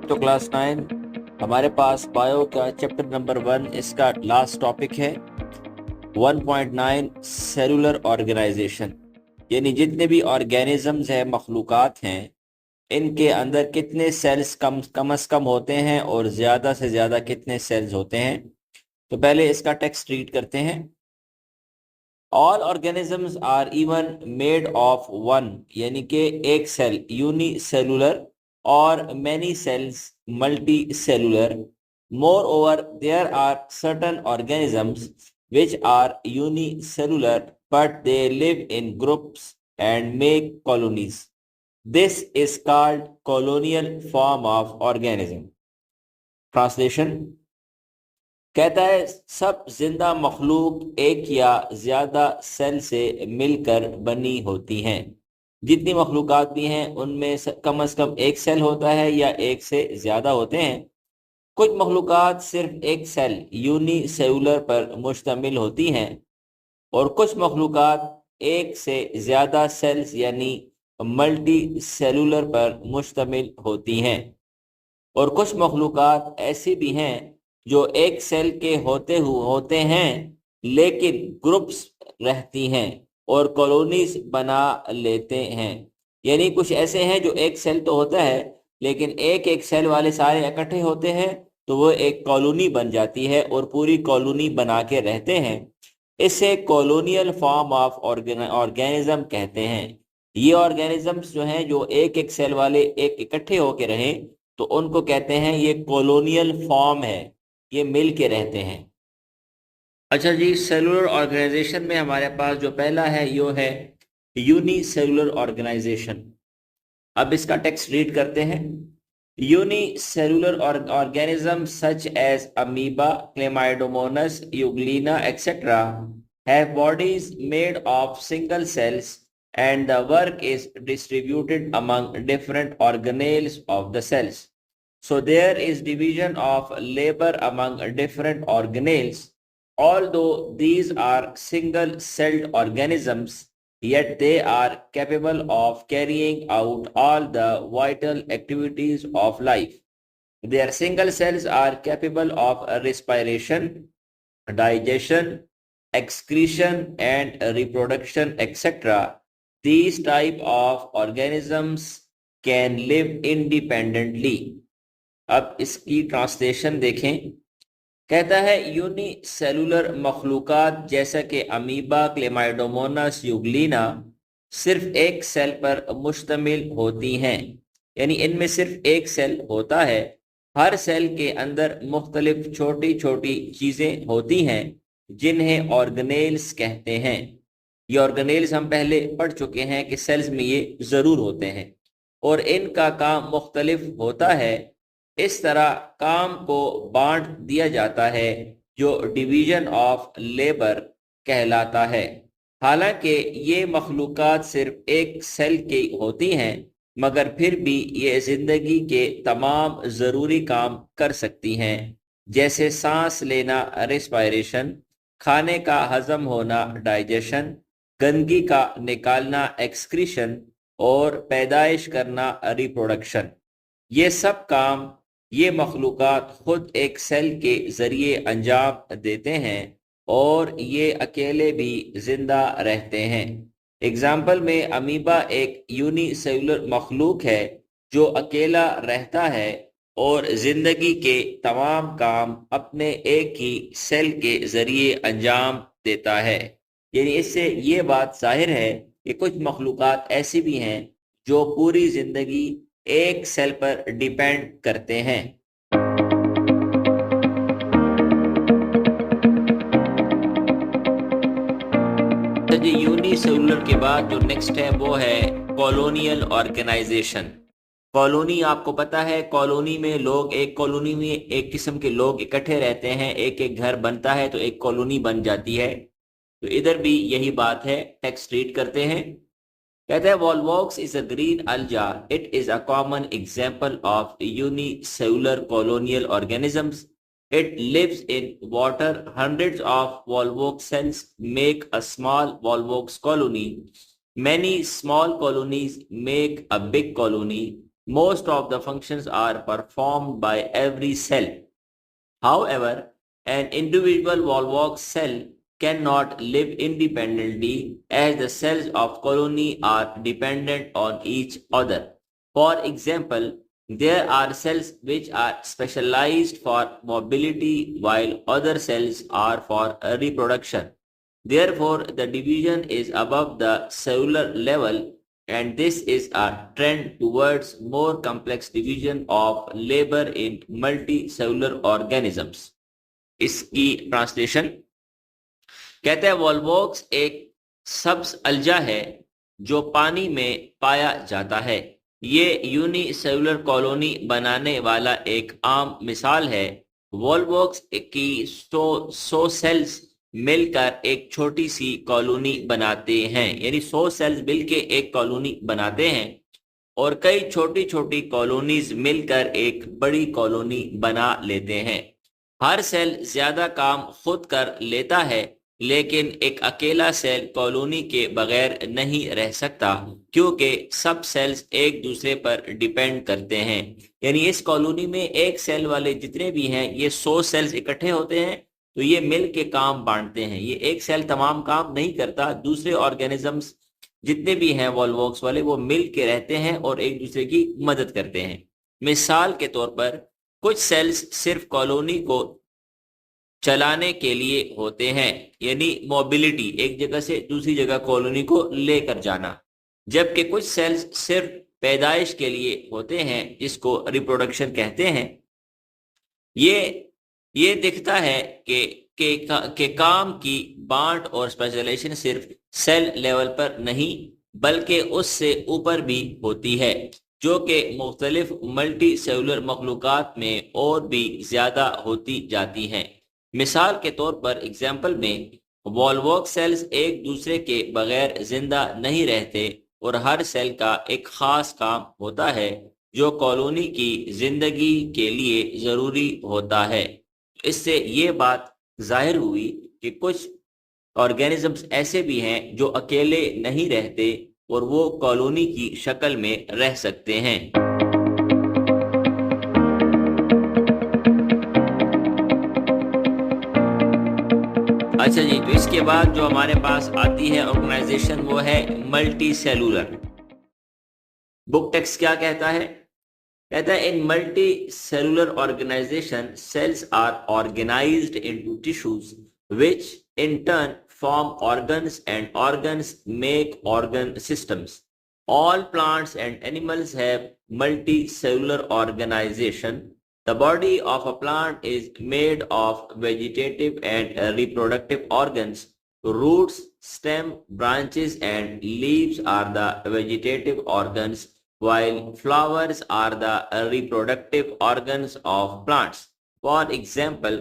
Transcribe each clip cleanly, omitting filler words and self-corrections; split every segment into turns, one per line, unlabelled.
To class 9। हमारे पास bio का चैप्टर नंबर 1, इसका लास्ट टॉपिक है 1.9 सेलुलर ऑर्गेनाइजेशन। यानी जितने भी ऑर्गेनिजम्स हैं, मखलूक़ात हैं, इनके अंदर कितने सेल्स कम से कम होते हैं और ज़्यादा से ज़्यादा कितने सेल्स होते हैं। तो पहले इसका टेक्स्ट रीड करते हैं। All organisms are even made of one, यानी कि एक सेल यूनी सेलुलर और many cells multicellular. Moreover there are certain organisms which are unicellular but they live in groups and make colonies. This is called colonial form of organism. Translation कहता है सब जिंदा मखलूक एक या ज्यादा cell से मिलकर बनी होती हैं। जितनी मखलूकात भी हैं उनमें कम से कम एक सेल होता है या एक से ज्यादा होते हैं। कुछ मखलूकात सिर्फ एक सेल यूनी सेलुलर पर मुश्तमिल होती हैं और कुछ मखलूकात एक से ज्यादा सेल्स यानी मल्टी सेलुलर पर मुश्तमिल होती हैं। और कुछ मखलूकात ऐसी भी हैं जो एक सेल के होते हैं लेकिन ग्रुप्स रहती हैं और कॉलोनीज बना लेते हैं। यानी कुछ ऐसे हैं जो एक सेल तो होता है लेकिन एक सेल वाले सारे इकट्ठे होते हैं तो वो एक कॉलोनी बन जाती है और पूरी कॉलोनी बना के रहते हैं। इसे कॉलोनियल फॉर्म ऑफ ऑर्गेनिज्म कहते हैं। ये ऑर्गेनिजम्स जो हैं जो एक सेल वाले एक इकट्ठे होके रहें तो उनको कहते हैं ये कॉलोनियल फॉर्म है, ये मिल के रहते हैं। अच्छा जी, सेलुलर ऑर्गेनाइजेशन में हमारे पास जो पहला है यो है यूनिसेलुलर ऑर्गेनाइजेशन। अब इसका टेक्स्ट रीड करते हैं। Unicellular organism such as amoeba, chlamydomonas, euglena etcetera have bodies made of single cells and the work is distributed among different organelles of the cells. So there is division of labor among different organelles. Although these are single-celled organisms, yet they are capable of carrying out all the vital activities of life. Their single cells are capable of respiration, digestion, excretion, and reproduction, etc. These type of organisms can live independently. अब इसकी translation देखें। कहता है uni cellular मखलूकात जैसा कि amoeba, Chlamydomonas, Euglena सिर्फ एक cell पर मुश्तमिल होती हैं। यानी इनमें सिर्फ एक सेल होता है। हर सेल के अंदर मुख्तलिफ छोटी छोटी चीज़ें होती हैं जिन्हें ऑर्गेनेल्स कहते हैं। ये ऑर्गेनेल्स हम पहले पढ़ चुके हैं कि सेल्स में ये ज़रूर होते हैं और इनका काम मुख्तलिफ होता है। इस तरह काम को बांट दिया जाता है जो डिवीजन ऑफ लेबर कहलाता है। हालांकि ये मखलूकात सिर्फ एक सेल की होती हैं मगर फिर भी ये ज़िंदगी के तमाम ज़रूरी काम कर सकती हैं, जैसे सांस लेना रेस्पायरेशन, खाने का हजम होना डाइजेशन, गंदगी का निकालना एक्सक्रीशन और पैदाइश करना रिप्रोडक्शन। ये सब काम ये मखलूकात खुद एक सेल के ज़रिए अंजाम देते हैं और ये अकेले भी ज़िंदा रहते हैं। एग्जाम्पल में अमीबा एक यूनिसेलुलर मखलूक है जो अकेला रहता है और ज़िंदगी के तमाम काम अपने एक ही सेल के ज़रिए अंजाम देता है। यानी इससे ये बात जाहिर है कि कुछ मखलूकात ऐसी भी हैं जो पूरी ज़िंदगी एक सेल पर डिपेंड करते हैं। तो जी यूनिसेलुलर के बाद जो नेक्स्ट है वो है कॉलोनियल ऑर्गेनाइजेशन। कॉलोनी आपको पता है, कॉलोनी में लोग एक कॉलोनी में एक किस्म के लोग इकट्ठे रहते हैं, एक एक घर बनता है तो एक कॉलोनी बन जाती है। तो इधर भी यही बात है। टेक्स्ट रीड करते हैं। कहते हैं Volvox is a green alga. It is a common example of unicellular colonial organisms. It lives in water. Hundreds of volvox cells make a small volvox colony. Many small colonies make a big colony. Most of the functions are performed by every cell. However, an individual Volvox cell cannot live independently as the cells of colony are dependent on each other. For example, there are cells which are specialized for mobility while other cells are for reproduction. Therefore, the division is above the cellular level, and this is a trend towards more complex division of labor in multicellular organisms. इसकी translation कहता है Volvox एक सब्ज अल्जा है जो पानी में पाया जाता है। ये यूनिसेलुलर कॉलोनी बनाने वाला एक आम मिसाल है। वॉल्वॉक्स की 100 सेल्स मिलकर एक छोटी सी कॉलोनी बनाते हैं, यानी 100 सेल्स मिलकर एक कॉलोनी बनाते हैं और कई छोटी छोटी कॉलोनीज मिलकर एक बड़ी कॉलोनी बना लेते हैं। हर सेल ज्यादा काम खुद कर लेता है, लेकिन एक अकेला सेल कॉलोनी के बगैर नहीं रह सकता क्योंकि सब सेल्स एक दूसरे पर डिपेंड करते हैं। यानी इस कॉलोनी में एक सेल वाले जितने भी हैं, ये 100 सेल्स इकट्ठे होते हैं तो ये मिल के काम बांटते हैं। ये एक सेल तमाम काम नहीं करता, दूसरे ऑर्गेनिजम्स जितने भी हैं वॉल्वॉक्स वाले वो मिल के रहते हैं और एक दूसरे की मदद करते हैं। मिसाल के तौर पर कुछ सेल्स सिर्फ कॉलोनी को चलाने के लिए होते हैं, यानी मोबिलिटी, एक जगह से दूसरी जगह कॉलोनी को लेकर जाना, जबकि कुछ सेल्स सिर्फ पैदाइश के लिए होते हैं जिसको रिप्रोडक्शन कहते हैं। ये दिखता है कि काम की बांट और स्पेशलाइजेशन सिर्फ सेल लेवल पर नहीं बल्कि उससे ऊपर भी होती है, जो कि मुख्तलिफ मल्टी सेलुलर मखलूकात में और भी ज्यादा होती जाती हैं। मिसाल के तौर पर एग्जाम्पल में वॉल्वॉक्स सेल्स एक दूसरे के बगैर जिंदा नहीं रहते और हर सेल का एक खास काम होता है जो कॉलोनी की जिंदगी के लिए जरूरी होता है। इससे ये बात जाहिर हुई कि कुछ ऑर्गेनिजम्स ऐसे भी हैं जो अकेले नहीं रहते और वो कॉलोनी की शक्ल में रह सकते हैं। अच्छा जी, तो इसके बाद जो हमारे पास आती है ऑर्गेनाइजेशन वो है मल्टी सेलुलर। बुक टेक्स्ट क्या कहता है? कहता है in multicellular organisation cells are organised into tissues which in turn form organs and organs make organ systems. All plants and animals have multicellular organization. The body of a plant is made of vegetative and reproductive organs. Roots, stem, branches and leaves are the vegetative organs, while flowers are the reproductive organs of plants. For example,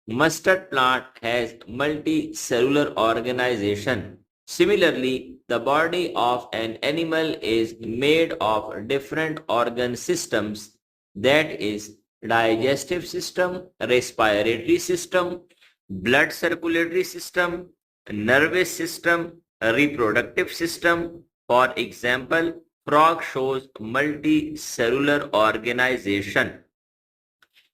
mustard plant has multicellular organization. Similarly, the body of an animal is made of different organ systems, that is, digestive system, respiratory system, blood circulatory system, nervous system, reproductive system. For example, frog shows multicellular organization.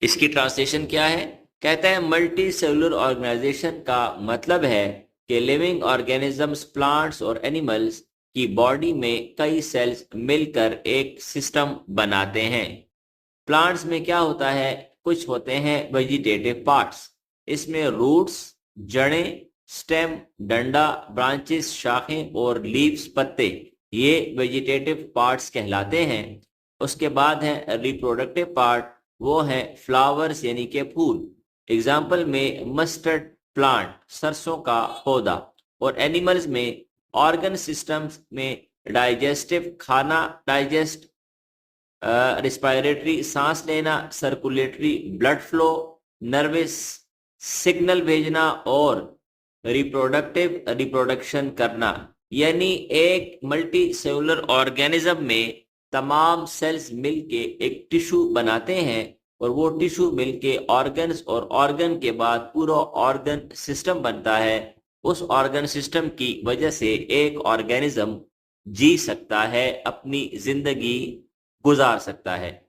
इसकी translation क्या है? कहता है multi cellular organisation का मतलब है कि living organisms, plants और एनिमल्स की बॉडी में कई सेल्स मिलकर एक सिस्टम बनाते हैं। प्लांट्स में क्या होता है? कुछ होते हैं वेजिटेटिव पार्ट्स, इसमें रूट्स, जड़ें, स्टेम, डंडा, ब्रांचेस, शाखें और लीव्स, पत्ते, ये वेजिटेटिव पार्ट्स कहलाते हैं। उसके बाद है रिप्रोडक्टिव पार्ट, वो है फ्लावर्स यानी के फूल। एग्जाम्पल में मस्टर्ड प्लांट, सरसों का पौधा। और एनिमल्स में ऑर्गन सिस्टम्स में डाइजेस्टिव, खाना, डाइजेस्ट, रिस्पायरेटरी, सांस लेना, circulatory, blood flow, nervous, signal भेजना और रिप्रोडक्टिव, रिप्रोडक्शन करना। यानी एक मल्टी सेलुलर ऑर्गेनिज्म में तमाम सेल्स मिलके एक टिश्यू बनाते हैं और वो टिश्यू मिलके ऑर्गन्स और ऑर्गन के बाद पूरा ऑर्गन सिस्टम बनता है। उस ऑर्गन सिस्टम की वजह से एक ऑर्गेनिज्म जी सकता है, अपनी जिंदगी گزار سکتا ہے.